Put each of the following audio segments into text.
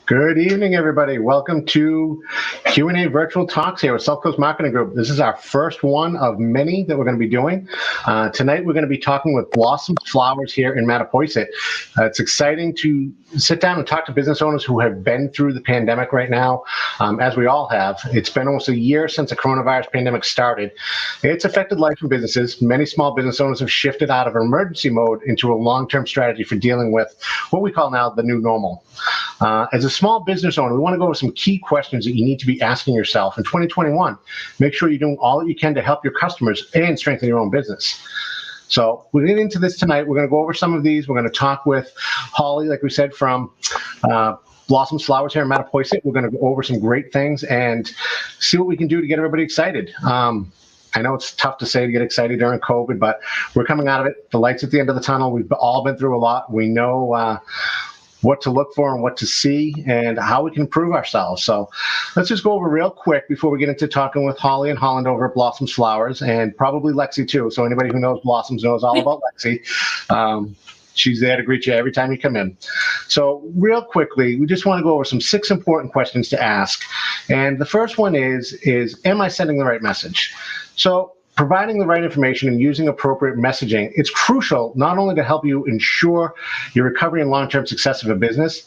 Good evening, everybody. Welcome to Q&A Virtual Talks here with Southcoast Marketing Group. This is our first one of many that we're going to be doing. Tonight, we're going to be talking with Blossom Flowers here in Mattapoisett. It's exciting to sit down and talk to business owners who have been through the pandemic right now, as we all have. It's been almost a year since the coronavirus pandemic started. It's affected life and businesses. Many small business owners have shifted out of emergency mode into a long-term strategy for dealing with what we call now the new normal. As a small business owner, we want to go over some key questions that you need to be asking yourself in 2021. Make sure you're doing all that you can to help your customers and strengthen your own business. So we're getting into this tonight. We're going to go over some of these. We're going to talk with Holly, like we said, from Blossom Flowers here in Mattapoisett. We're going to go over some great things and see what we can do to get everybody excited. I know it's tough to say to get excited during COVID, but we're coming out of it. The light's at the end of the tunnel. We've all been through a lot. We know what to look for and what to see and how we can improve ourselves. So let's just go over real quick before we get into talking with Holly and Holland over at Blossoms Flowers, and probably Lexi too. So anybody who knows Blossoms knows all about Lexi. She's there to greet you every time you come in. So real quickly, we just want to go over some 6 important questions to ask. And the first one is am I sending the right message? So providing the right information and using appropriate messaging, it's crucial not only to help you ensure your recovery and long-term success of a business,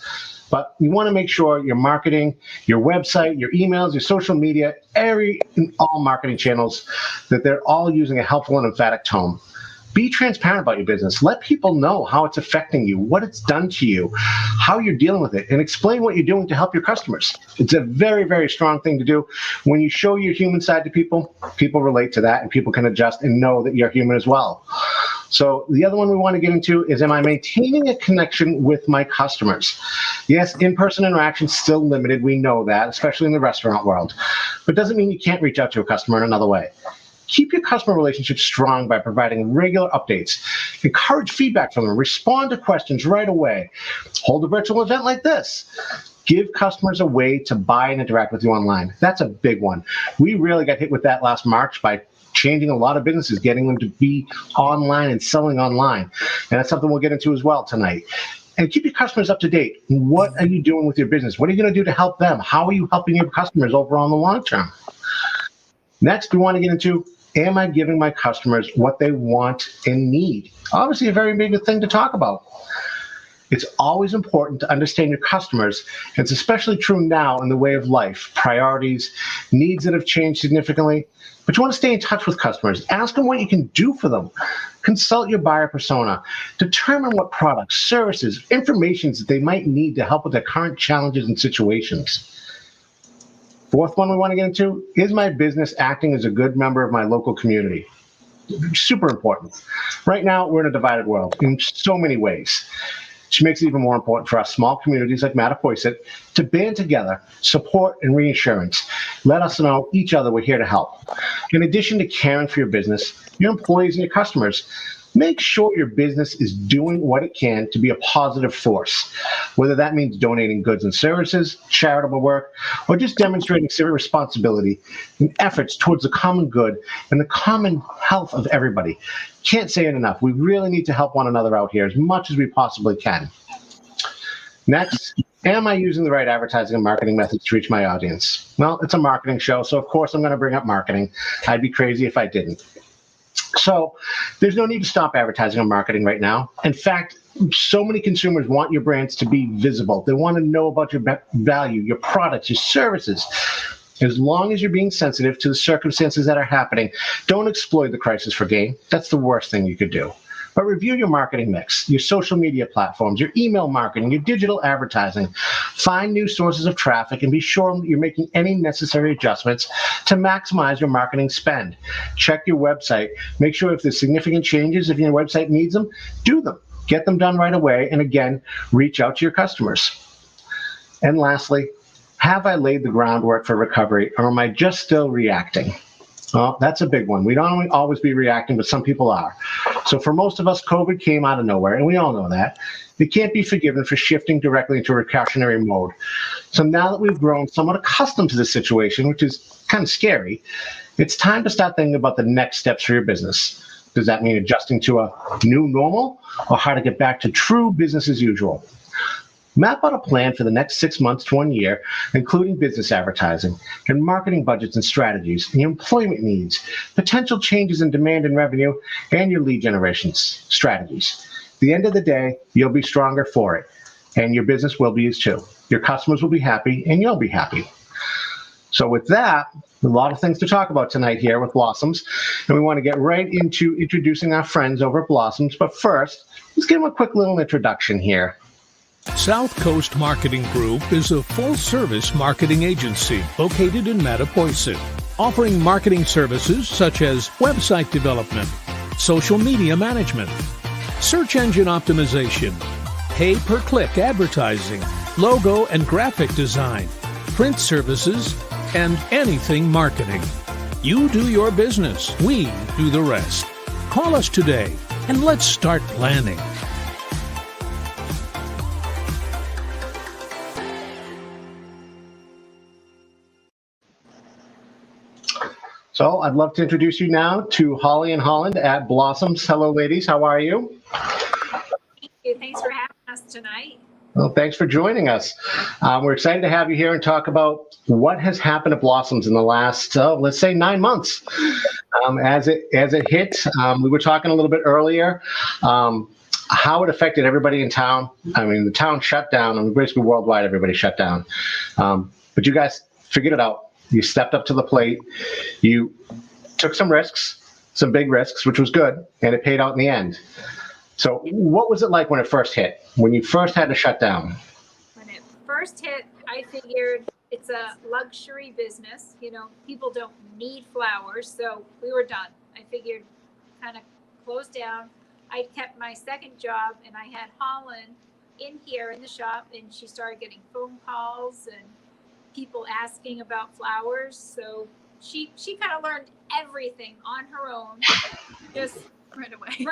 but you want to make sure your marketing, your website, your emails, your social media, all marketing channels, that they're all using a helpful and emphatic tone. Be transparent about your business. Let people know how it's affecting you, what it's done to you, how you're dealing with it, and explain what you're doing to help your customers. It's a very, very strong thing to do. When you show your human side to people, people relate to that and people can adjust and know that you're human as well. So the other one we want to get into is, am I maintaining a connection with my customers? Yes, in-person interaction is still limited. We know that, especially in the restaurant world. But it doesn't mean you can't reach out to a customer in another way. Keep your customer relationships strong by providing regular updates. Encourage feedback from them. Respond to questions right away. Hold a virtual event like this. Give customers a way to buy and interact with you online. That's a big one. We really got hit with that last March by changing a lot of businesses, getting them to be online and selling online. And that's something we'll get into as well tonight. And keep your customers up to date. What are you doing with your business? What are you going to do to help them? How are you helping your customers overall in the long term? Next, we want to get into, am I giving my customers what they want and need? Obviously, a very big thing to talk about. It's always important to understand your customers. It's especially true now in the way of life, priorities, needs that have changed significantly. But you want to stay in touch with customers. Ask them what you can do for them. Consult your buyer persona. Determine what products, services, information that they might need to help with their current challenges and situations. Fourth one we want to get into, is my business acting as a good member of my local community? Super important. Right now, we're in a divided world in so many ways, which makes it even more important for us small communities like Mattapoisett to band together, support and reassurance. Let us know each other we're here to help. In addition to caring for your business, your employees and your customers, make sure your business is doing what it can to be a positive force, whether that means donating goods and services, charitable work, or just demonstrating civic responsibility and efforts towards the common good and the common health of everybody. Can't say it enough. We really need to help one another out here as much as we possibly can. Next, am I using the right advertising and marketing methods to reach my audience? Well, it's a marketing show, so of course I'm going to bring up marketing. I'd be crazy if I didn't. So there's no need to stop advertising and marketing right now. In fact, so many consumers want your brands to be visible. They want to know about your value, your products, your services. As long as you're being sensitive to the circumstances that are happening, don't exploit the crisis for gain. That's the worst thing you could do. But review your marketing mix, your social media platforms, your email marketing, your digital advertising. Find new sources of traffic and be sure you're making any necessary adjustments to maximize your marketing spend. Check your website. Make sure if there's significant changes, if your website needs them, do them. Get them done right away. And again, reach out to your customers. And lastly, have I laid the groundwork for recovery, or am I just still reacting? Well, that's a big one. We don't always be reacting, but some people are. So for most of us, COVID came out of nowhere, and we all know that. They can't be forgiven for shifting directly into recautionary mode. So now that we've grown somewhat accustomed to this situation, which is kind of scary, it's time to start thinking about the next steps for your business. Does that mean adjusting to a new normal, or how to get back to true business as usual? Map out a plan for the next 6 months to 1 year, including business advertising and marketing budgets and strategies, the employment needs, potential changes in demand and revenue, and your lead generation strategies. At the end of the day, you'll be stronger for it, and your business will be as too. Your customers will be happy, and you'll be happy. So with that, a lot of things to talk about tonight here with Blossoms, and we want to get right into introducing our friends over at Blossoms. But first, let's give them a quick little introduction here. Southcoast Marketing Group is a full-service marketing agency located in Mattapoisett, offering marketing services such as website development, social media management, search engine optimization, pay-per-click advertising, logo and graphic design, print services, and anything marketing. You do your business, we do the rest. Call us today and let's start planning. So I'd love to introduce you now to Holly and Holland at Blossoms. Hello, ladies. How are you? Thank you. Thanks for having us tonight. Well, thanks for joining us. We're excited to have you here and talk about what has happened at Blossoms in the last, let's say, 9 months. As it hit, we were talking a little bit earlier, how it affected everybody in town. I mean, the town shut down, and basically worldwide, everybody shut down. But you guys figured it out. You stepped up to the plate. You took some risks, some big risks, which was good, and it paid out in the end. So what was it like when it first hit, when you first had to shut down? When it first hit, I figured it's a luxury business. You know, people don't need flowers, so we were done. I figured kind of close down. I kept my second job, and I had Holland in here in the shop, and she started getting phone calls and people asking about flowers. So she kind of learned everything on her own, just right away. And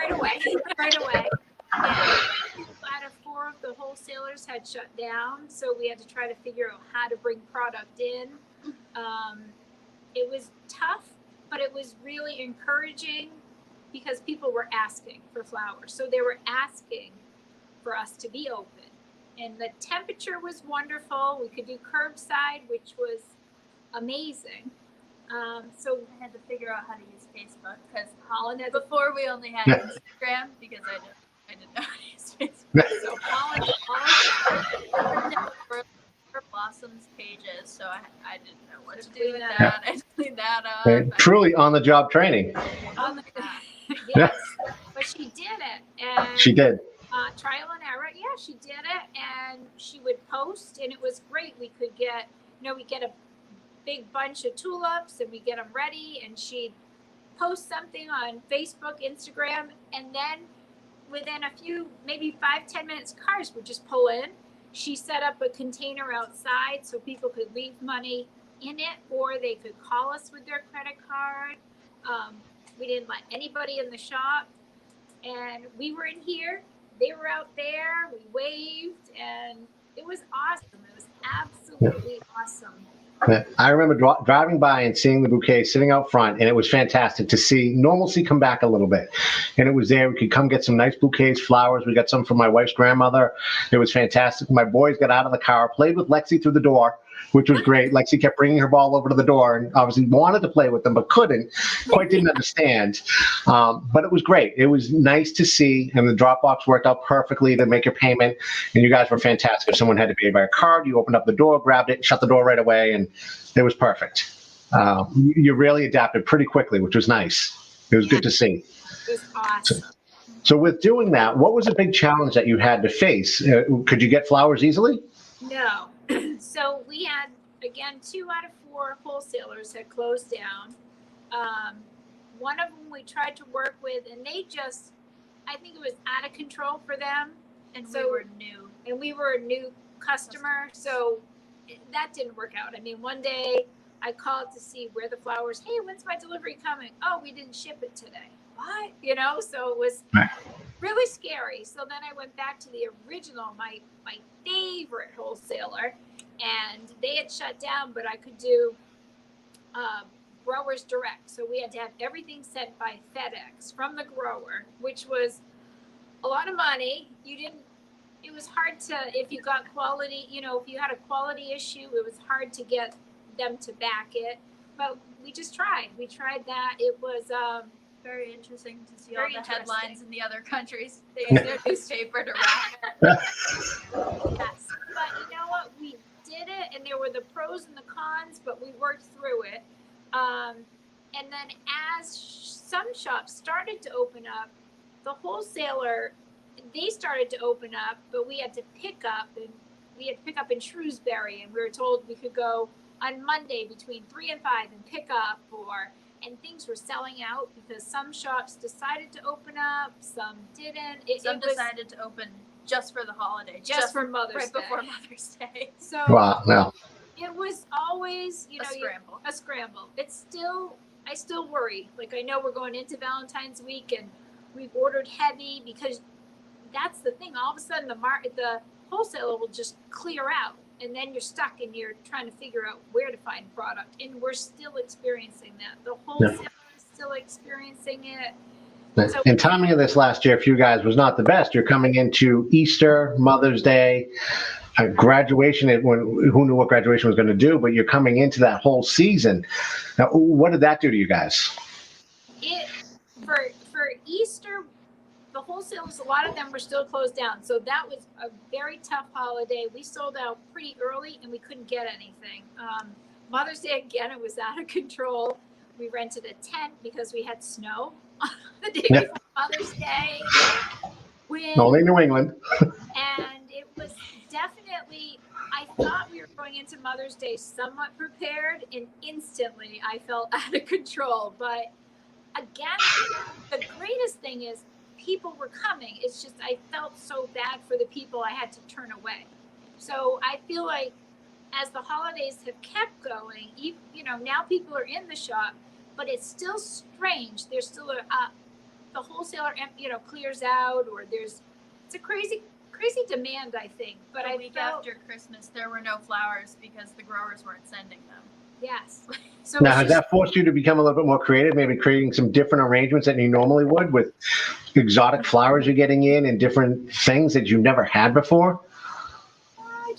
out of 4 of the wholesalers had shut down, so we had to try to figure out how to bring product in. It was tough, but it was really encouraging because people were asking for flowers. So they were asking for us to be open. And the temperature was wonderful. We could do curbside, which was amazing. So I had to figure out how to use Facebook because Holland had before we only had Instagram because I didn't know how to use Facebook. so Holland for Blossoms pages, so I didn't know what to do with that. I cleaned that up. And truly on-the-job training. Yes, but she did it. And She did. Trial and error. Yeah, she did it, and she would post, and it was great. We could get, we get a big bunch of tulips, and we get them ready, and she'd post something on Facebook, Instagram, and then within a few, maybe 5-10 minutes, cars would just pull in. She set up a container outside so people could leave money in it, or they could call us with their credit card. We didn't let anybody in the shop, and we were in here. They were out there, we waved, and it was awesome. It was absolutely awesome. I remember driving by and seeing the bouquet sitting out front, and it was fantastic to see normalcy come back a little bit. And it was there. We could come get some nice bouquets, flowers. We got some from my wife's grandmother. It was fantastic. My boys got out of the car, played with Lexi through the door, which was great. Lexi kept bringing her ball over to the door and obviously wanted to play with them, but couldn't, quite didn't understand. But it was great. It was nice to see, and the Dropbox worked out perfectly to make your payment, and you guys were fantastic. If someone had to pay by a card, you opened up the door, grabbed it, shut the door right away, and it was perfect. You really adapted pretty quickly, which was nice. It was good to see. It was awesome. So with doing that, what was a big challenge that you had to face? Could you get flowers easily? No. So we had, again, 2 out of 4 wholesalers had closed down. One of them we tried to work with, and they just, I think it was out of control for them. And so, we were new. And we were a new customer, so that didn't work out. I mean, one day I called to see where the flowers, hey, when's my delivery coming? Oh, we didn't ship it today. What? So it was really scary. So then I went back to the original, my favorite wholesaler, and they had shut down, but I could do growers direct. So we had to have everything sent by FedEx from the grower, which was a lot of money. You didn't it was hard to, if you got quality, if you had a quality issue, it was hard to get them to back it. But we just tried. We tried that. It was very interesting to see all very the interesting. headlines in the other countries. They use their newspaper to wrap it. Yes, but you know what? We did it, and there were the pros and the cons, but we worked through it. And then as some shops started to open up, the wholesaler, they started to open up, but we had to pick up, and we had to pick up in Shrewsbury, and we were told we could go on Monday between 3 and 5 and pick up, and things were selling out because some shops decided to open up, some didn't. Some decided to open just for the holiday, just for Mother's right Day. before Mother's Day. So Wow, no. it was always, a scramble. I still worry. Like, I know we're going into Valentine's week and we've ordered heavy because that's the thing. All of a sudden the wholesaler will just clear out, and then you're stuck and you're trying to figure out where to find product. And we're still experiencing that. The wholesaler is still experiencing it. So, and timing of this last year for you guys was not the best. You're coming into Easter, Mother's Day, graduation. Who knew what graduation was going to do? But you're coming into that whole season. Now, what did that do to you guys? For Easter, the wholesalers, a lot of them were still closed down. So that was a very tough holiday. We sold out pretty early and we couldn't get anything. Mother's Day, again, it was out of control. We rented a tent because we had snow on the day before Mother's Day. Only New England. And it was definitely, I thought we were going into Mother's Day somewhat prepared, and instantly I felt out of control. But again, the greatest thing is people were coming. It's just I felt so bad for the people I had to turn away. So I feel like as the holidays have kept going, now people are in the shop, but it's still strange. There's still the wholesaler, clears out, or it's a crazy demand, I think. But the week after Christmas, there were no flowers because the growers weren't sending them. Yes. So now, has that forced you to become a little bit more creative, maybe creating some different arrangements than you normally would with exotic flowers you're getting in and different things that you've never had before? What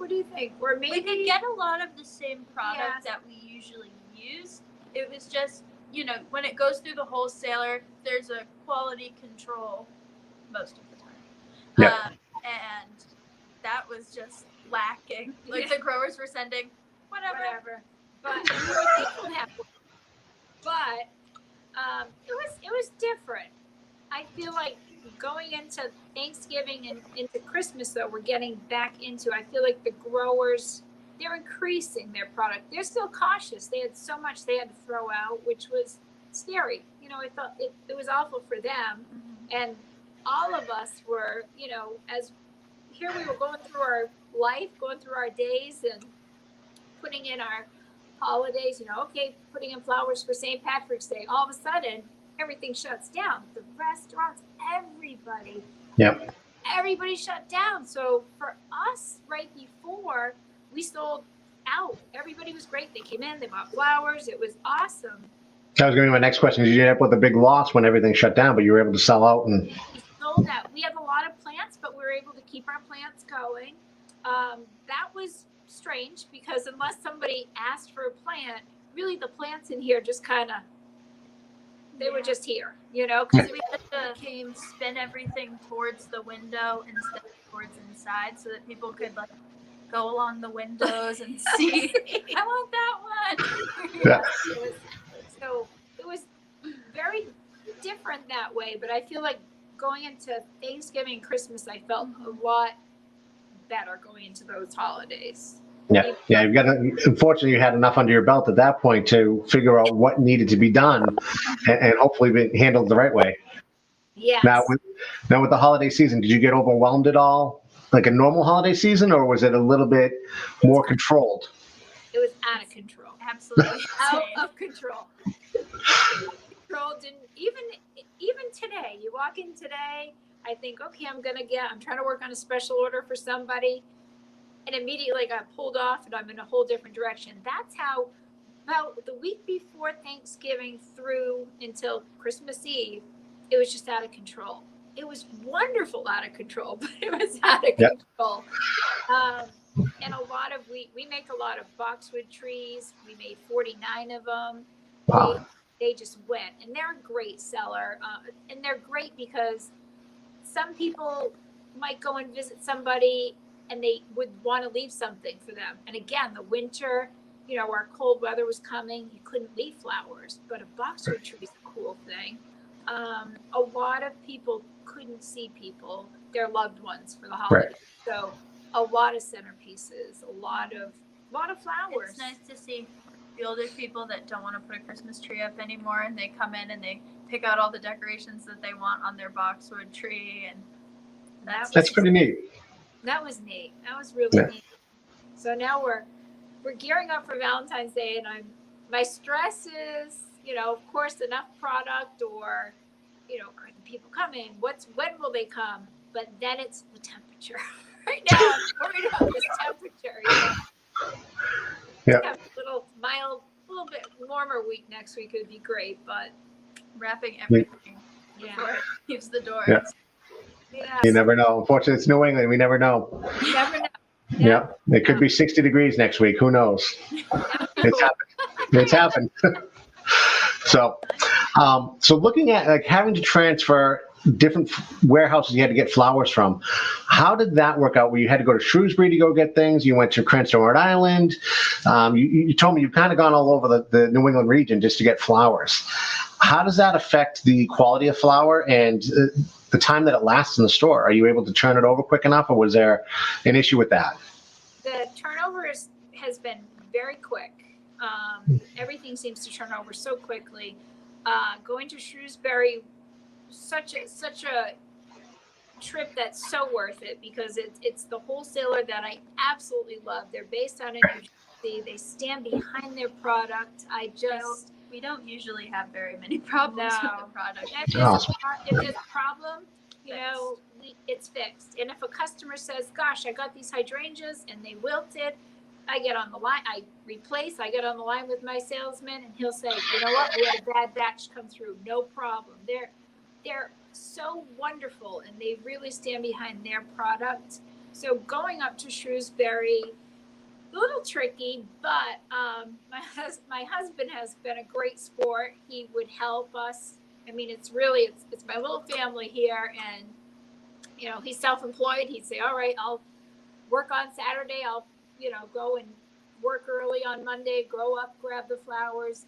do you think? Or maybe we could get a lot of the same product that we usually use. It was just, when it goes through the wholesaler, there's a quality control most of the time. Yeah. And that was just lacking. Like the growers were sending whatever. But it was different. I feel like going into Thanksgiving and into Christmas, though, we're getting back into, I feel like the growers, they're increasing their product. They're still cautious. They had so much they had to throw out, which was scary. I thought it was awful for them. Mm-hmm. And all of us were, as here we were going through our life, going through our days and putting in our holidays, putting in flowers for St. Patrick's Day. All of a sudden, everything shuts down. The restaurants, everybody shut down. So for us, right before, we sold out. Everybody was great. They came in, they bought flowers. It was awesome. That was going to be my next question. Did you end up with a big loss when everything shut down, but you were able to sell out? And we sold out. We have a lot of plants, but we were able to keep our plants going. That was strange because unless somebody asked for a plant, really the plants in here just kind of, they were just here, because we had to spin everything towards the window instead of towards inside so that people could go along the windows and see, I want that one. Yeah. So it was very different that way, but I feel like going into Thanksgiving and Christmas, I felt a lot better going into those holidays. Yeah. Unfortunately, you had enough under your belt at that point to figure out what needed to be done and hopefully be handled the right way. Yes. Now with the holiday season, did you get overwhelmed at all, like a normal holiday season, or was it a little bit more controlled? It was out of control. Absolutely. Out of control. Didn't even today, you walk in today, I think, okay, I'm trying to work on a special order for somebody. And immediately I got pulled off and I'm in a whole different direction. That's how, about the week before Thanksgiving through until Christmas Eve, it was just out of control. it was wonderful out of control, but it was out of Yep. control. And a lot of, we make a lot of boxwood trees. We made 49 of them. Wow. They just went, and they're a great seller. And they're great because some people might go and visit somebody and they would want to leave something for them. And again, the winter, you know, our cold weather was coming. You couldn't leave flowers, but a boxwood tree is a cool thing. A lot of people couldn't see their loved ones for the holidays. Right. So a lot of centerpieces, a lot of flowers. It's nice to see the older people that don't want to put a Christmas tree up anymore, and they come in and they pick out all the decorations that they want on their boxwood tree, and That's pretty neat. That was neat. That was really neat. So now we're gearing up for Valentine's Day, and my stress is, you know, of course, enough product, or, you know, are the people coming? When will they come? But then it's the temperature. Right now, I'm worried about this temperature. You know? Yeah. Have a little bit warmer week next week would be great, but wrapping everything before yeah. it leaves the door. Yeah. Yeah. You never know. Unfortunately, it's New England. We never know. You never know. Yeah. It could be 60 degrees next week. Who knows? It's happened. It's happened. So looking at like having to transfer different warehouses you had to get flowers from, how did that work out? Where you had to go to Shrewsbury to go get things? You went to Cranston, Rhode Island. You told me you've kind of gone all over the New England region just to get flowers. How does that affect the quality of flower and the time that it lasts in the store? Are you able to turn it over quick enough, or was there an issue with that? The turnover has been very quick. Everything seems to turn over so quickly. Going to Shrewsbury, such a trip that's so worth it, because it's the wholesaler that I absolutely love. They're based out in New Jersey. They stand behind their product. We don't usually have very many problems with the product. If there's a problem, you know, it's fixed. And if a customer says, gosh, I got these hydrangeas and they wilted, I get on the line, I get on the line with my salesman, and he'll say, you know what, we had a bad batch come through, no problem. They're so wonderful, and they really stand behind their product. So going up to Shrewsbury, a little tricky, but my husband has been a great sport. He would help us. I mean, it's my little family here, and, you know, he's self-employed. He'd say, all right, I'll work on Saturday. I'll, you know, go and work early on Monday, grow up, grab the flowers.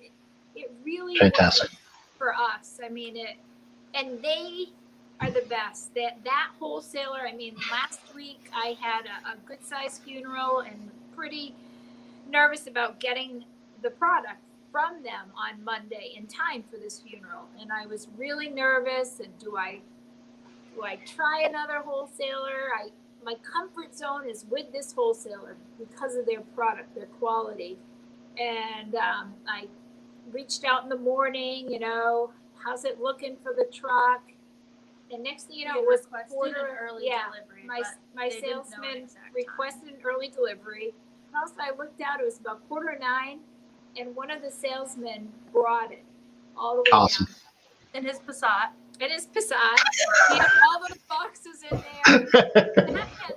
It really Fantastic for us. I mean, and they are the best. That wholesaler, I mean, last week I had a good sized funeral, and pretty nervous about getting the product from them on Monday in time for this funeral. And I was really nervous, and do I try another wholesaler? My comfort zone is with this wholesaler because of their product, their quality. And I reached out in the morning, you know, how's it looking for the truck? And next thing you know, it was early delivery. My salesman requested an early delivery. Also, I looked out, it was about 8:45, and one of the salesmen brought it all the way Awesome. down. In his Passat. He had all those boxes in there. And I had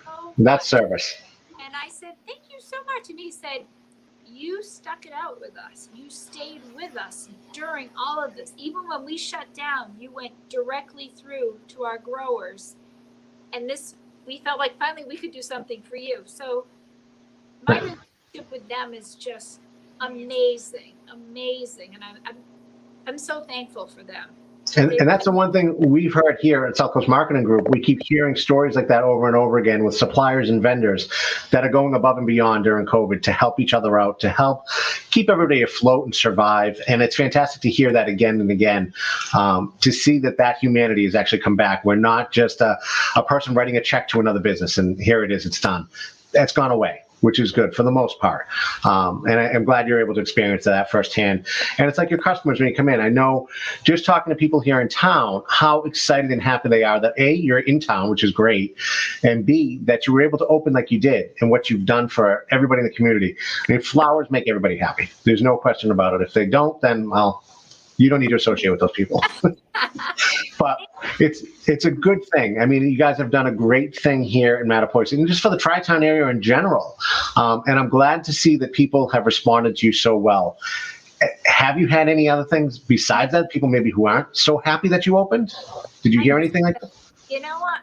so That's much. service. And I said, thank you so much. And he said, you stuck it out with us. You stayed with us during all of this. Even when we shut down, you went directly through to our growers. And we felt like finally we could do something for you. So my relationship with them is just amazing. And I'm so thankful for them. And that's the one thing we've heard here at Southcoast Marketing Group. We keep hearing stories like that over and over again with suppliers and vendors that are going above and beyond during COVID to help each other out, to help keep everybody afloat and survive. And it's fantastic to hear that again and again, to see that humanity has actually come back. We're not just a person writing a check to another business and here it is, it's done. That's gone away, which is good for the most part. And I'm glad you're able to experience that firsthand. And it's like your customers when you come in. I know just talking to people here in town, how excited and happy they are that A, you're in town, which is great, and B, that you were able to open like you did and what you've done for everybody in the community. I mean, flowers make everybody happy. There's no question about it. If they don't, then, well, you don't need to associate with those people. but it's a good thing. I mean, you guys have done a great thing here in Mattapoisett, and just for the Tri-Town area in general. And I'm glad to see that people have responded to you so well. Have you had any other things besides that? People maybe who aren't so happy that you opened? Did you hear anything like that? You know what?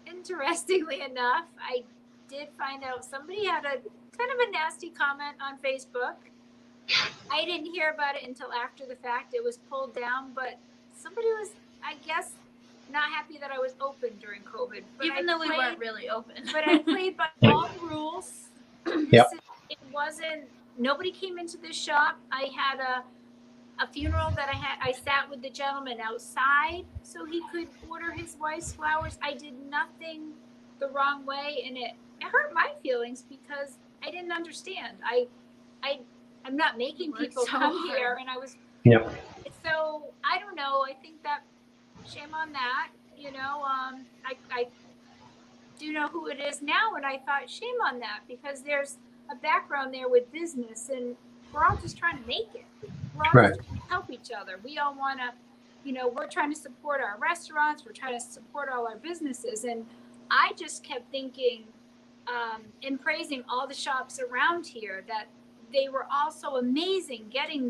Interestingly enough, I did find out somebody had a kind of a nasty comment on Facebook. I didn't hear about it until after the fact. It was pulled down, but somebody was, I guess, not happy that I was open during COVID. But Even though we weren't really open. But I played by all rules. Yep. It wasn't, nobody came into this shop. I had a funeral that I sat with the gentleman outside so he could order his wife's flowers. I did nothing the wrong way, and it hurt my feelings because I didn't understand. I'm not making people come here, and I was. Yep. So I don't know. I think that shame on that. You know, I do know who it is now, and I thought shame on that because there's a background there with business, and we're all just trying to make it. We're all Right. just trying to help each other. We all want to, you know, we're trying to support our restaurants. We're trying to support all our businesses, and I just kept thinking and praising all the shops around here that they were all so amazing getting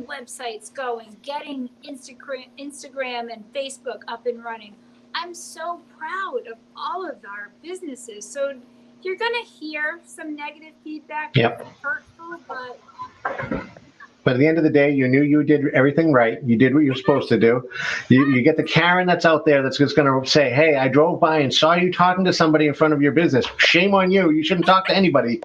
websites going, getting Instagram and Facebook up and running. I'm so proud of all of our businesses. So you're going to hear some negative feedback, Yep. hurtful, but But at the end of the day, you knew you did everything right. You did what you were supposed to do. You get the Karen that's out there that's just going to say, hey, I drove by and saw you talking to somebody in front of your business. Shame on you. You shouldn't talk to anybody.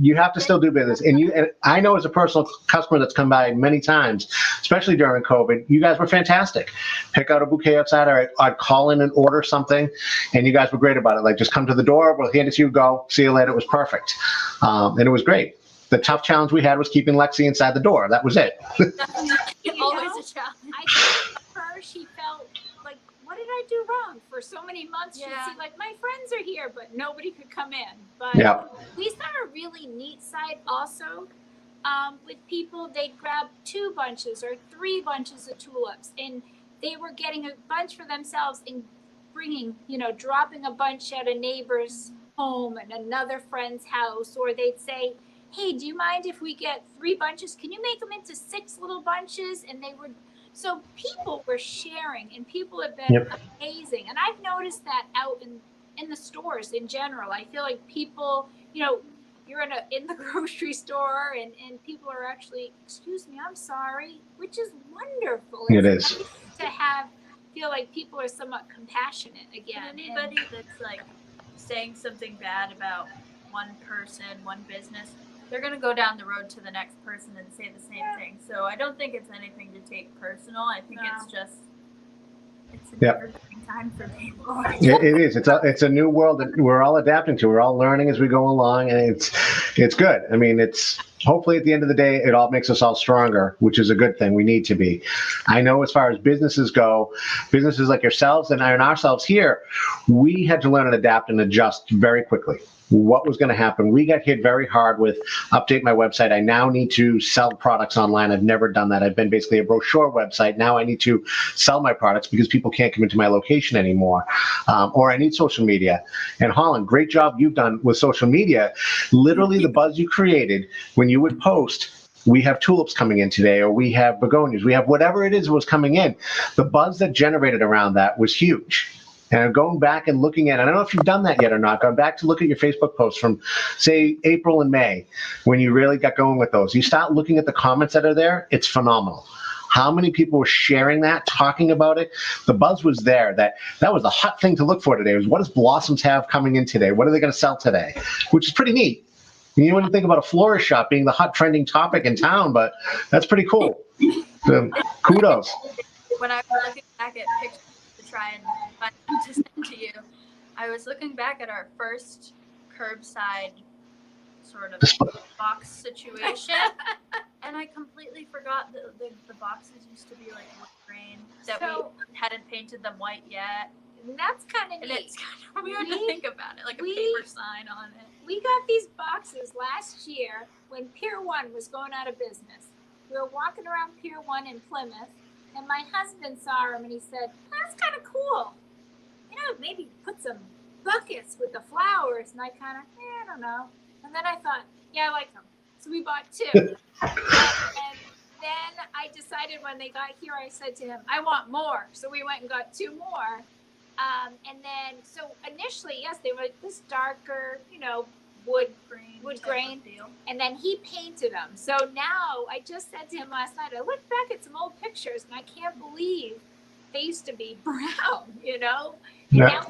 You have to still do business. And I know as a personal customer that's come by many times, especially during COVID, you guys were fantastic. Pick out a bouquet outside, or I'd call in and order something, and you guys were great about it. Like, just come to the door, we'll hand it to you, go, see you later. It was perfect. And it was great. The tough challenge we had was keeping Lexi inside the door. That was it. you Always know, a challenge. I think for her, she felt like, what did I do wrong? For so many months, she'd Yeah. see like, my friends are here, but nobody could come in. But Yeah. we saw a really neat side also with people. They'd grab 2 bunches or 3 bunches of tulips, and they were getting a bunch for themselves and bringing, you know, dropping a bunch at a neighbor's home and another friend's house. Or they'd say, hey, do you mind if we get 3 bunches? Can you make them into 6 little bunches? And they would, so people were sharing, and people have been Yep. amazing. And I've noticed that out in the stores in general. I feel like people, you know, you're in the grocery store and people are actually, excuse me, I'm sorry, which is wonderful. It It's is. nice to feel like people are somewhat compassionate again. And anybody that's like saying something bad about one person, one business, they're going to go down the road to the next person and say the same thing. So I don't think it's anything to take personal. I think it's just, it's a Yep. never-ending time for people. It is. It's a new world that we're all adapting to. We're all learning as we go along, and it's good. I mean, it's hopefully at the end of the day, it all makes us all stronger, which is a good thing. We need to be. I know as far as businesses go, businesses like yourselves and ourselves here, we had to learn and adapt and adjust very quickly. What was going to happen? We got hit very hard with update my website. I now need to sell products online. I've never done that. I've been basically a brochure website. Now I need to sell my products because people can't come into my location anymore. Or I need social media. And Holland, great job you've done with social media. Literally the buzz you created when you would post, we have tulips coming in today, or we have begonias, we have whatever it is was coming in. The buzz that generated around that was huge. And going back and looking at, I don't know if you've done that yet or not, going back to look at your Facebook posts from, say, April and May, when you really got going with those. You start looking at the comments that are there, it's phenomenal. How many people were sharing that, talking about it? The buzz was there. That was the hot thing to look for today, was what does Blossoms have coming in today? What are they going to sell today? Which is pretty neat. You wouldn't think about a florist shop being the hot trending topic in town, but that's pretty cool. Kudos. When I was looking back at pictures to try and find them to send to you, I was looking back at our first curbside sort of box situation, and I completely forgot that the boxes used to be like wood grain, that So- we hadn't painted them white yet. And that's kind of And neat. it's kind of weird to think about it, like a we- paper sign on it. We got these boxes last year when Pier 1 was going out of business. We were walking around Pier 1 in Plymouth, And my husband saw them and he said, "That's kind of cool. Maybe put some buckets with the flowers." And I kind of, I don't know. And then I thought, yeah, I like them. So we bought 2. And then I decided when they got here, I said to him, "I want more." So we went and got 2 more. And then, so initially, yes, they were this darker, wood grain. And then he painted them. So now I just said to him last night, I looked back at some old pictures and I can't believe they used to be brown, And I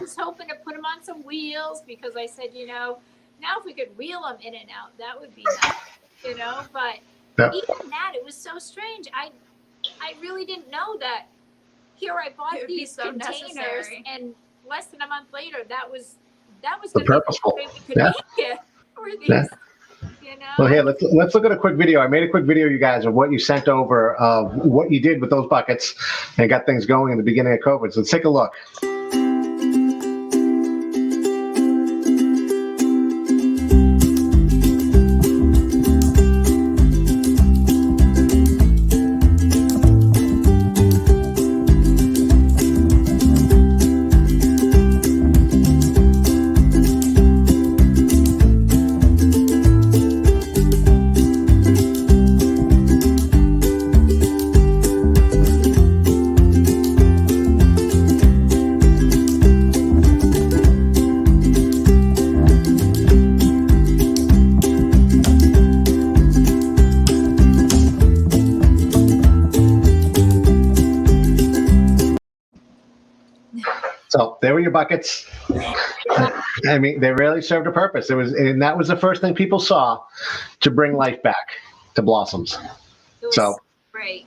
was hoping to put them on some wheels because I said, now if we could wheel them in and out, that would be nice, but even that, it was so strange. I really didn't know that here I bought these so containers necessary. And less than a month later, that was The going to be purposeful. the way we could make it for these, Well, here, let's look at a quick video. I made a quick video, you guys, of what you sent over, of what you did with those buckets and got things going in the beginning of COVID. So let's take a look. So there were your buckets. I mean, they really served a purpose. And that was the first thing people saw to bring life back to Blossoms. It was So great.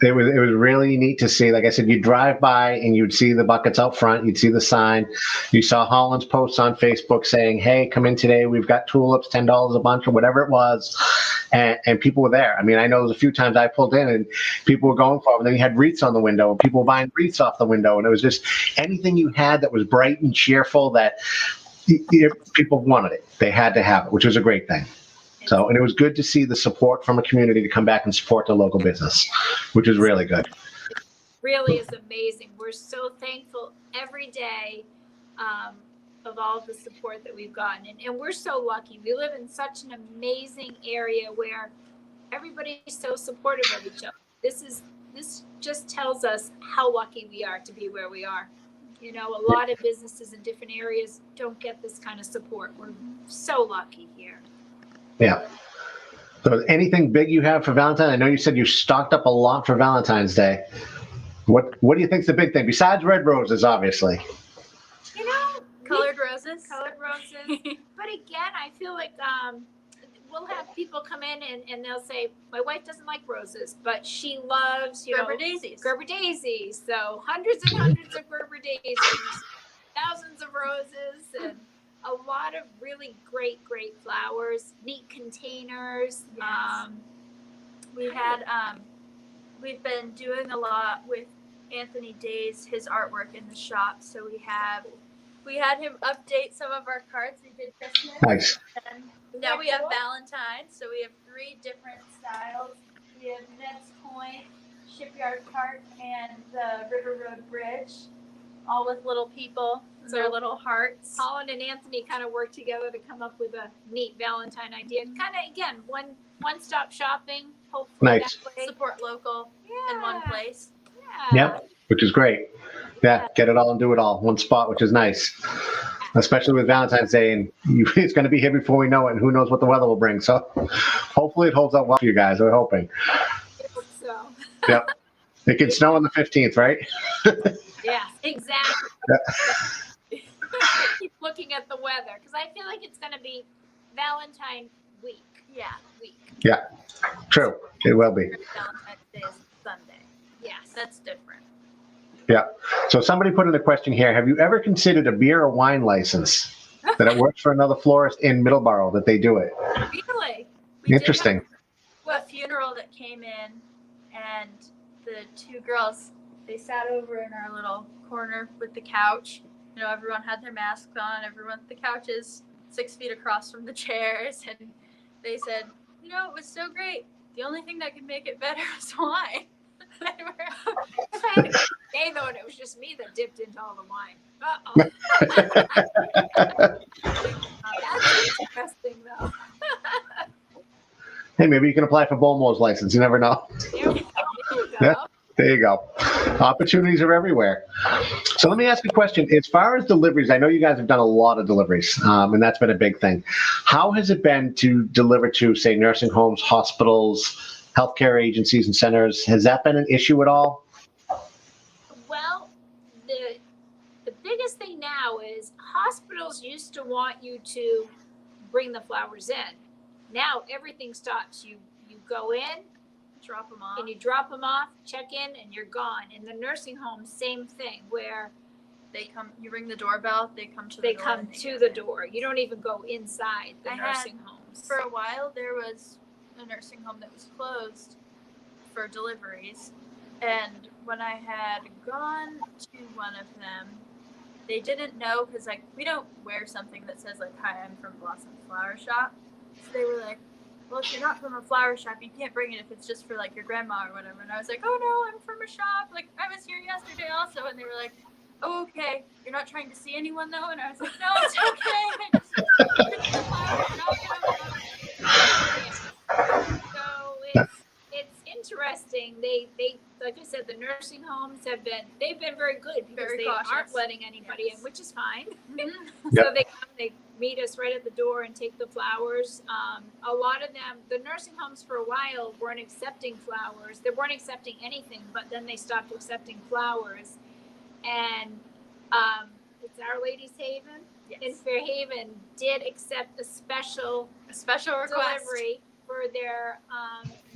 it was really neat to see. Like I said, you'd drive by and you'd see the buckets out front. You'd see the sign. You saw Holland's posts on Facebook saying, "Hey, come in today. We've got tulips, $10 a bunch," or whatever it was. And people were there. I mean, I know there's a few times I pulled in and people were going for them. And then you had wreaths on the window and people were buying wreaths off the window. And it was just anything you had that was bright and cheerful that people wanted it. They had to have it, which was a great thing. So, and it was good to see the support from a community to come back and support the local business, which is really good. It really is amazing. We're so thankful every day of all the support that we've gotten. And we're so lucky. We live in such an amazing area where everybody is so supportive of each other. This just tells us how lucky we are to be where we are. A lot of businesses in different areas don't get this kind of support. We're so lucky here. Yeah. So anything big you have for Valentine? I know you said you stocked up a lot for Valentine's Day. What do you think's the big thing besides red roses, obviously? Colored roses. But again, I feel like we'll have people come in and they'll say, "My wife doesn't like roses, but she loves, Gerber daisies. Gerber daisies." So hundreds and hundreds of Gerber daisies, thousands of roses, and a lot of really great flowers, neat containers. Yes. We've been doing a lot with Anthony Day's, his artwork in the shop. So we had him update some of our cards. We did Christmas. Nice. And now we have Valentine's. So we have 3 different styles. We have Ned's Point, Shipyard Park, and the River Road Bridge, all with little people, their little hearts. Holland and Anthony kind of worked together to come up with a neat Valentine idea. Kind of, again, one-stop shopping. Hopefully Nice. that way. Support local in one place. Yeah. Yep, which is great. Yeah, get it all and do it all, one spot, which is nice, especially with Valentine's Day. And it's going to be here before we know it, and who knows what the weather will bring. So hopefully it holds up well for you guys. We're hoping. I hope so. Yep. It can snow on the 15th, right? Yeah, exactly. Yeah. Keep looking at the weather because I feel like it's going to be Valentine week. Yeah, true. It will be. Valentine's Day is Sunday. Yes. That's different. Yeah. So somebody put in a question here. Have you ever considered a beer or wine license that it works for another florist in Middleborough that they do it? Really? Interesting. A funeral that came in, and the 2 girls, they sat over in our little corner with the couch. Everyone had their masks on. Everyone, the couch is 6 feet across from the chairs, and they said, it was so great. The only thing that could make it better is wine. If I had a good day though, and it was just me that dipped into all the wine. That's interesting though. Hey, maybe you can apply for Bulmore's license. You never know. There we go. There you Yeah. go. There you go. Opportunities are everywhere. So let me ask you a question. As far as deliveries, I know you guys have done a lot of deliveries, and that's been a big thing. How has it been to deliver to, say, nursing homes, hospitals, healthcare agencies, and centers? Has that been an issue at all? Well, the biggest thing now is hospitals used to want you to bring the flowers in. Now everything stops. You go in, Drop them off. and you drop them off, check in, and you're gone. In the nursing home, same thing, where They come. You ring the doorbell. They come to the they door. come and they to get the in. door. You don't even go inside the I had- nursing homes. For a while, there was a nursing home that was closed for deliveries, and when I had gone to one of them, they didn't know because like we don't wear something that says like "Hi, I'm from Blossom Flower Shop," so they were like, "Well, if you're not from a flower shop, you can't bring it if it's just for like your grandma or whatever." And I was like, "Oh no, I'm from a shop. Like I was here yesterday also," and they were like, "Oh, okay. You're not trying to see anyone though?" And I was like, "No, it's okay. I just bring the flowers and I'll get them." So it's interesting. They like I said, the nursing homes they've been very good because Very they cautious. aren't letting anybody Yes. in, which is fine. Mm-hmm. Yep. So they come, they meet us right at the door and take the flowers. A lot of them, the nursing homes for a while weren't accepting flowers. They weren't accepting anything, but then they stopped accepting flowers. And it's Our Lady's Haven in Yes. Fairhaven did accept a special A special request. delivery for their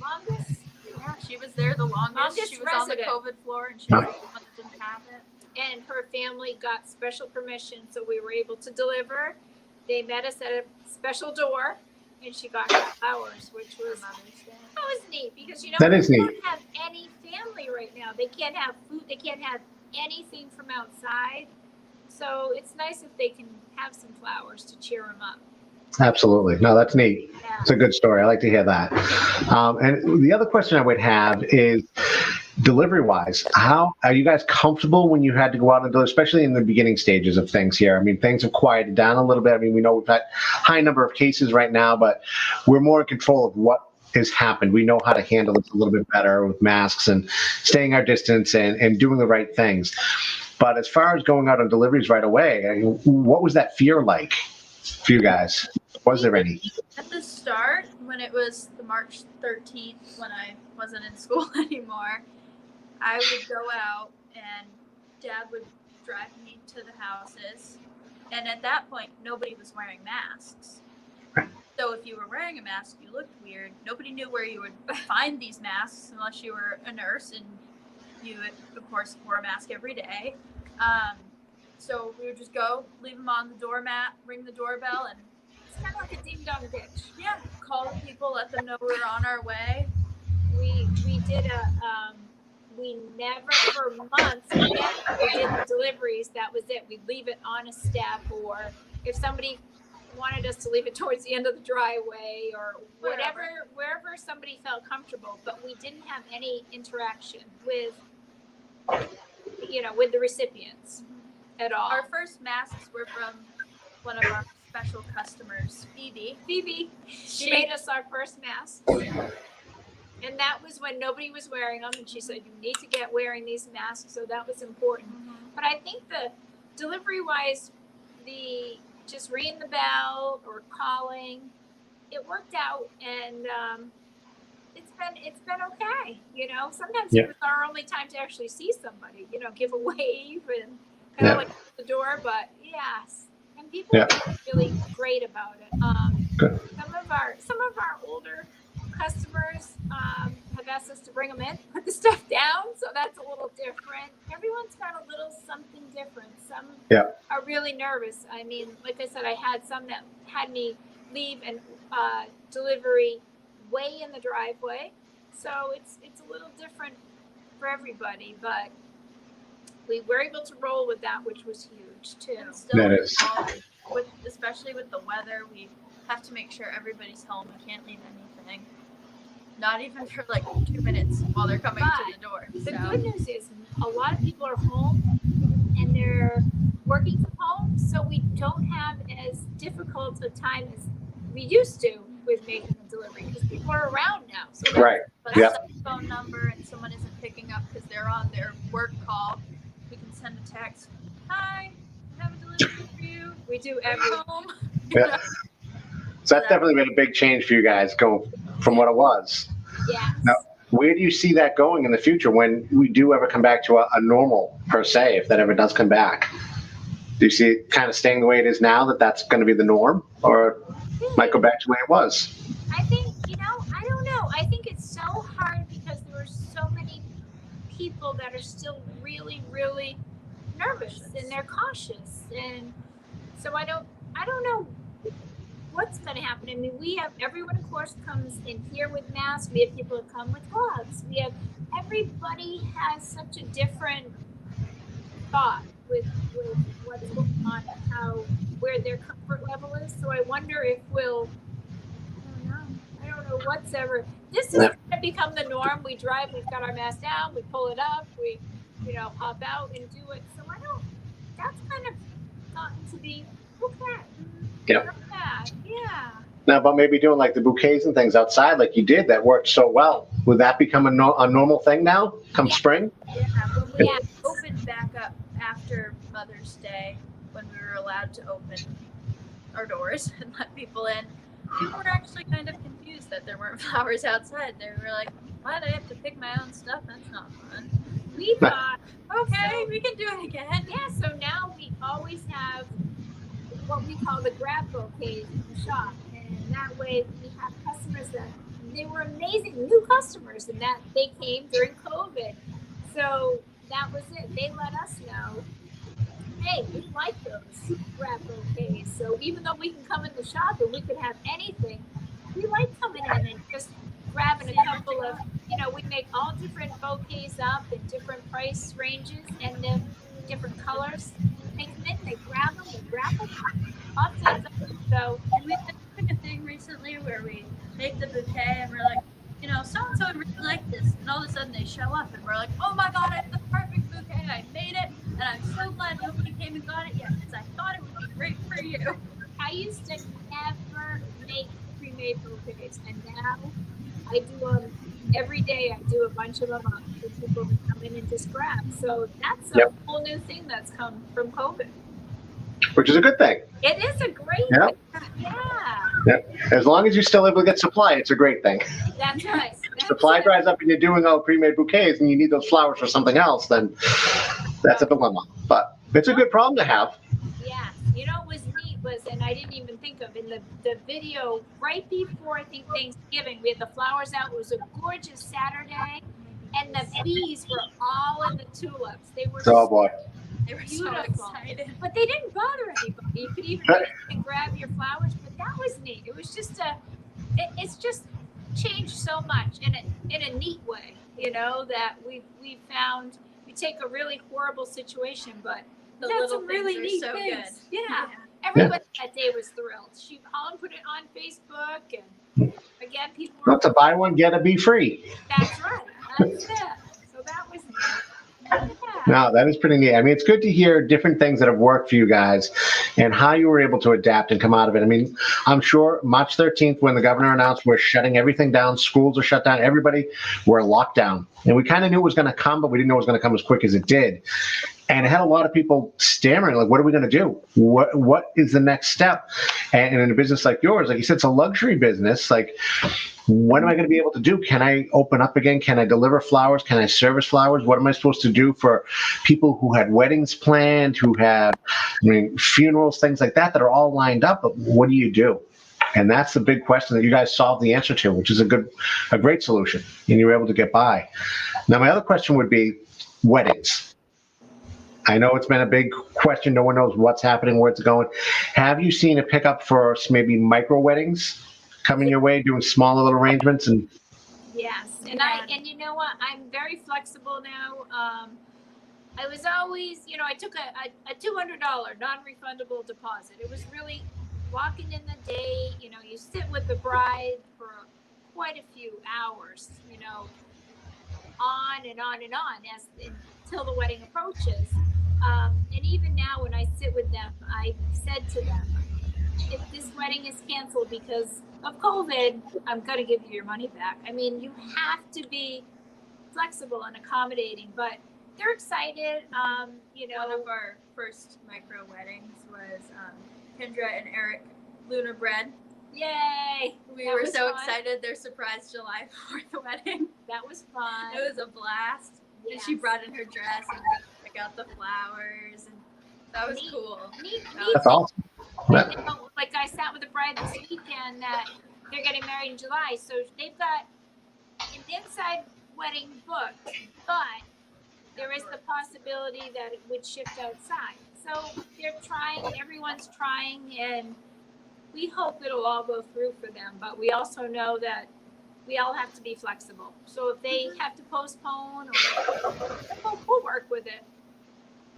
longest. Yeah, she was there the longest. Longest She was on the resident. COVID floor, and she was the one that didn't have it. And her family got special permission, so we were able to deliver. They met us at a special door, and she got her flowers, which was neat because That we is neat. don't have any family right now. They can't have food. They can't have anything from outside. So it's nice if they can have some flowers to cheer them up. Absolutely. No, that's neat. Yeah. It's a good story. I like to hear that. And the other question I would have is, delivery-wise, how are you guys comfortable when you had to go out and deliver, especially in the beginning stages of things here? I mean, things have quieted down a little bit. I mean, we know we've had high number of cases right now, but we're more in control of what has happened. We know how to handle it a little bit better with masks and staying our distance and doing the right things. But as far as going out on deliveries right away, I mean, what was that fear like for you guys? Was there any? At the start, when it was the March 13th, when I wasn't in school anymore, I would go out and Dad would drive me to the houses. And at that point, nobody was wearing masks. So if you were wearing a mask, you looked weird. Nobody knew where you would find these masks unless you were a nurse, and you, of course, wore a mask every day. So we would just go, leave them on the doormat, ring the doorbell, and It's kind of like a ding dong ditch. yeah, call the people, let them know we were on our way. We did we never for months we did the deliveries. That was it. We'd leave it on a step, or if somebody wanted us to leave it towards the end of the driveway or whatever, wherever somebody felt comfortable. But we didn't have any interaction with with the recipients at all. Our first masks were from one of our special customers, Phoebe. She made us our first mask. And that was when nobody was wearing them, and she said, "You need to get wearing these masks." So that was important. But I think the delivery-wise, the just ringing the bell or calling, it worked out, and it's been okay. Sometimes Yeah. it was our only time to actually see somebody. Give a wave and kind of like the door. But yes, and people are really great about it. Good. Some of our older customers have asked us to bring them in, put the stuff down, so that's a little different. Everyone's got a little something different. Some are really nervous. I mean, like I said, I had some that had me leave and delivery way in the driveway, so it's a little different for everybody, but we were able to roll with that, which was huge too. And still, That is. especially with the weather, we have to make sure everybody's home. We can't leave anything. not even for like 2 minutes while they're coming to the door. The good news is a lot of people are home and they're working from home, so we don't have as difficult a time as we used to with making a delivery because people are around now. So Right. But Yep. that's a phone number and someone isn't picking up because they're on their work call. We can send a text. Hi, I have a delivery for you. we do Are every you home? Yeah. So that's definitely been a big change for you guys going from what it was. yes. Now, where do you see that going in the future when we do ever come back to a normal, per se, if that ever does come back? Do you see it kind of staying the way it is now, that that's going to be the norm, or might go back to the way it was? I think, I don't know. I think it's so hard because there are so many people that are still really, really nervous and they're cautious. And so I don't know what's going to happen. I mean, we have everyone, of course, comes in here with masks. We have people that come with gloves. Everybody has such a different thought with what's going on and where their comfort level is. So I wonder if I don't know what's ever. This is going to become the norm. We drive, we've got our mask down, we pull it up, we, hop out and do it. So that's kind of gotten to be okay. Yeah. Not bad. Yeah. Now, but maybe doing like the bouquets and things outside, like you did, that worked so well. Would that become a normal thing now, come spring? Yeah, when we opened back up after Mother's Day, when we were allowed to open our doors and let people in, people were actually kind of confused that there weren't flowers outside. They were like, what? I have to pick my own stuff? That's not fun. We thought, okay, we can do it again. Yeah, so now we always have what we call the grab bouquets in the shop. And that way we have customers they were amazing new customers, and that they came during COVID. So that was it. They let us know, hey, we like those grab bouquets. So even though we can come in the shop and we could have anything, we like coming in and just grabbing a couple of, we make all different bouquets up in different price ranges and then different colors. They come in, they grab them, off to them. So we've been doing a thing recently where we make the bouquet and we're like, so-and-so would really like this. And all of a sudden they show up and we're like, oh my God, I have the perfect bouquet. I made it. And I'm so glad nobody came and got it yet because I thought it would be great for you. I used to never make pre-made bouquets, and now I do them every day. I do a bunch of them up for people to come in and just grab. So that's a whole new thing that's come from COVID. Which is a good thing. It is a great thing. Yeah. As long as you're still able to get supply, it's a great thing. That's right. Supply dries up and you're doing all pre-made bouquets and you need those flowers for something else, then that's a dilemma. But it's a good problem to have. Yeah. What was neat and I didn't even think of, in the video right before, I think, Thanksgiving, we had the flowers out. It was a gorgeous Saturday, and the bees were all in the tulips. They were They were beautiful. So excited. But they didn't bother anybody. You could even grab your flowers, but that was neat. It was just it's just changed so much in a neat way, that we found. We take a really horrible situation, but the that's little some really neat so things. Good. Yeah. Everybody that day was thrilled. Holland put it on Facebook, and again, people were. Not to buy one, get a be free. That's right. That's it. So that was neat. Yeah. No, that is pretty neat. I mean, it's good to hear different things that have worked for you guys and how you were able to adapt and come out of it. I mean, I'm sure March 13th, when the governor announced we're shutting everything down, schools are shut down, everybody, we're locked down. And we kind of knew it was going to come, but we didn't know it was going to come as quick as it did. And it had a lot of people stammering, like, what are we going to do? What is the next step? And in a business like yours, like you said, it's a luxury business. Like, what am I going to be able to do? Can I open up again? Can I deliver flowers? Can I service flowers? What am I supposed to do for people who had weddings planned, who had funerals, things like that are all lined up? But what do you do? And that's the big question that you guys solved the answer to, which is a great solution, and you were able to get by. Now, my other question would be weddings. I know it's been a big question. No one knows what's happening, where it's going. Have you seen a pickup for maybe micro weddings coming your way, doing smaller little arrangements? And yes, and you know what? I'm very flexible now. I was always, I took a $200 non-refundable deposit. It was really walking in the day. You sit with the bride for quite a few hours, on and on and on until the wedding approaches. And even now when I sit with them, I said to them, if this wedding is canceled because of COVID, I'm going to give you your money back. I mean, you have to be flexible and accommodating, but they're excited. One of our first micro weddings was Kendra and Eric Luna Bread. Yay! We were so excited. Their surprise July 4th wedding. That was fun. It was a blast. Yes. And she brought in her dress and pick out the flowers, and that was cool. Neat. That's awesome. Like I sat with a bride this weekend that they're getting married in July, so they've got an inside wedding booked, but there is the possibility that it would shift outside. So they're trying, everyone's trying, and we hope it'll all go through for them, but we also know that we all have to be flexible. So if they have to postpone, we'll work with it.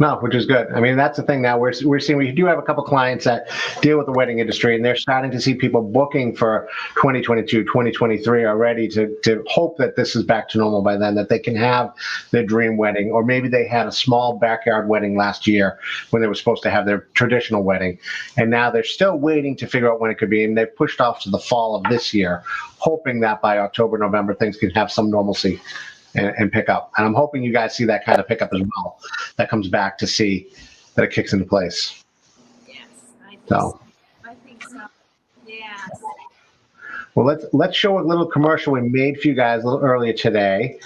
No, which is good. I mean, that's the thing now. We're seeing, we do have a couple clients that deal with the wedding industry, and they're starting to see people booking for 2022, 2023 already to hope that this is back to normal by then, that they can have their dream wedding, or maybe they had a small backyard wedding last year when they were supposed to have their traditional wedding. And now they're still waiting to figure out when it could be. And they've pushed off to the fall of this year, hoping that by October, November, things can have some normalcy and pick up. And I'm hoping you guys see that kind of pickup as well. That comes back to see that it kicks into place. Yes, I think so. Yes. Well, let's show a little commercial we made for you guys a little earlier today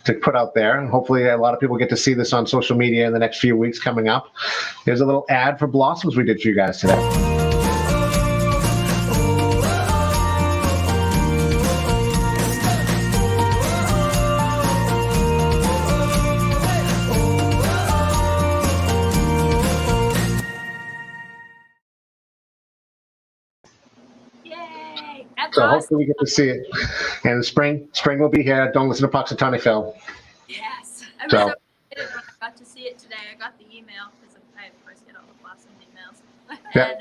to put out there. And hopefully a lot of people get to see this on social media in the next few weeks coming up. Here's a little ad for Blossoms we did for you guys today. Yay. That's So awesome. hopefully we get to see it. And spring will be here. Don't listen to Puxatawny Phil. Yes. I was So- so excited when I got to see it today. I got the email because I, of course, get all the Blossom emails. Yeah. And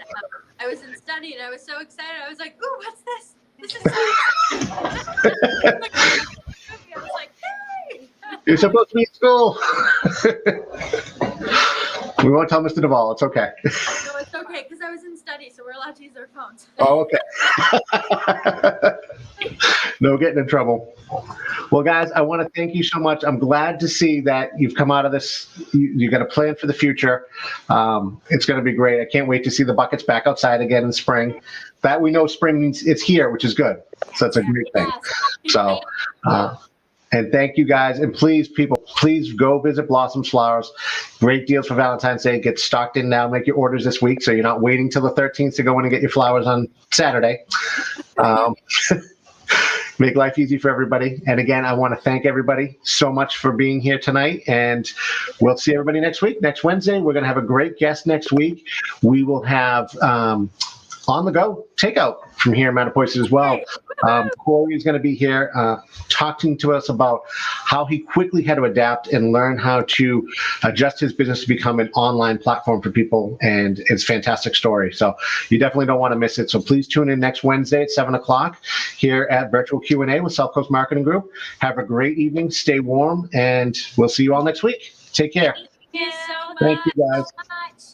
I was in study and I was so excited. I was like, ooh, what's this? This is so exciting. I was like, hey. You're supposed to be at school. We won't tell Mr. Duvall. It's okay. No, it's okay because I was in study, so we're allowed to use our phones. Oh, okay. No getting in trouble. Well, guys, I want to thank you so much. I'm glad to see that you've come out of this. You got a plan for the future. It's going to be great. I can't wait to see the buckets back outside again in spring. That we know spring means it's here, which is good. So that's a great thing. So, and thank you guys. And please, people, please go visit Blossoms Flowers. Great deals for Valentine's Day. Get stocked in now. Make your orders this week so you're not waiting till the 13th to go in and get your flowers on Saturday. Make life easy for everybody. And again, I want to thank everybody so much for being here tonight. And we'll see everybody next week. Next Wednesday, we're going to have a great guest next week. We will have on-the-go takeout from here in Mattapoisett as well. Corey is going to be here talking to us about how he quickly had to adapt and learn how to adjust his business to become an online platform for people. And it's a fantastic story. So you definitely don't want to miss it. So please tune in next Wednesday at 7 o'clock here at Virtual Q&A with Southcoast Marketing Group. Have a great evening. Stay warm. And we'll see you all next week. Take care. Thank you so much. Thank you, guys. So much.